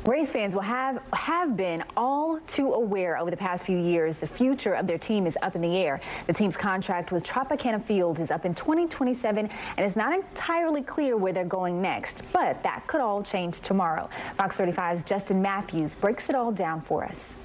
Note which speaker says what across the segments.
Speaker 1: Rays fans will have been all too aware over the past few years the future of their team is up in the air. The team's contract with Tropicana Field is up in 2027 and it's not entirely clear where they're going next, but that could all change tomorrow. Fox 35's Justin Matthews breaks it all down for us.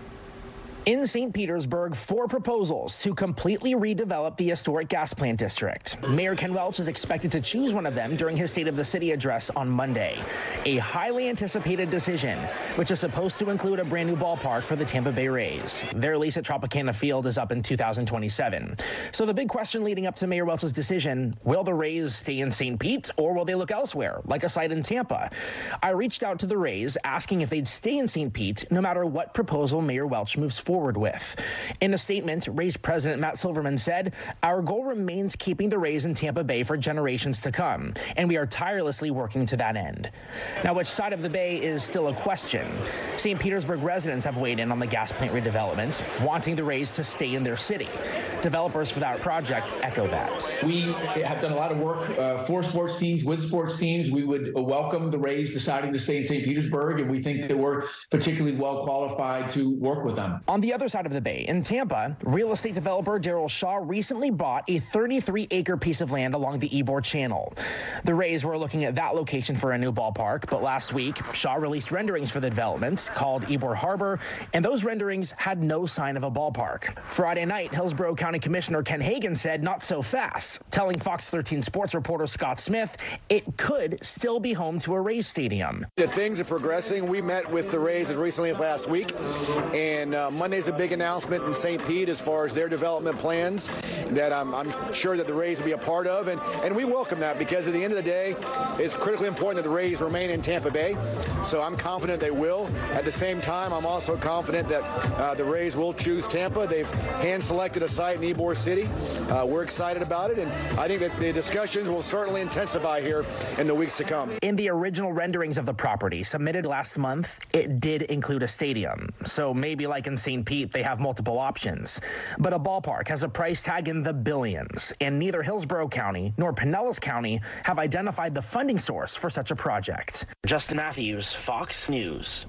Speaker 2: In St. Petersburg, 4 proposals to completely redevelop the historic gas plant district. Mayor Ken Welch is expected to choose one of them during his State of the City address on Monday. A highly anticipated decision, which is supposed to include a brand new ballpark for the Tampa Bay Rays. Their lease at Tropicana Field is up in 2027. So the big question leading up to Mayor Welch's decision, will the Rays stay in St. Pete or will they look elsewhere, like a site in Tampa? I reached out to the Rays asking if they'd stay in St. Pete no matter what proposal Mayor Welch moves forward with. In a statement, Rays President Matt Silverman said, "Our goal remains keeping the Rays in Tampa Bay for generations to come, and we are tirelessly working to that end." Now, which side of the bay is still a question. St. Petersburg residents have weighed in on the gas plant redevelopment, wanting the Rays to stay in their city. Developers for that project echo that.
Speaker 3: We have done a lot of work for sports teams, with sports teams. We would welcome the Rays deciding to stay in St. Petersburg, and we think that we're particularly well qualified to work with them.
Speaker 2: On the other side of the bay, in Tampa, real estate developer Daryl Shaw recently bought a 33-acre piece of land along the Ybor Channel. The Rays were looking at that location for a new ballpark, but last week, Shaw released renderings for the development called Ybor Harbor, and those renderings had no sign of a ballpark. Friday night, Hillsborough County Commissioner Ken Hagan said not so fast, telling Fox 13 sports reporter Scott Smith it could still be home to a Rays stadium.
Speaker 4: The things are progressing. We met with the Rays as recently as last week, and Monday's a big announcement in St. Pete as far as their development plans that I'm sure that the Rays will be a part of, and we welcome that because at the end of the day, it's critically important that the Rays remain in Tampa Bay, so I'm confident they will. At the same time, I'm also confident that the Rays will choose Tampa. They've hand-selected a site in Ybor City. We're excited about it, and I think that the discussions will certainly intensify here in the weeks to come.
Speaker 2: In the original renderings of the property submitted last month, it did include a stadium, so maybe like in St. Pete, they have multiple options. But a ballpark has a price tag in the billions, and neither Hillsborough County nor Pinellas County have identified the funding source for such a project. Justin Matthews, Fox News.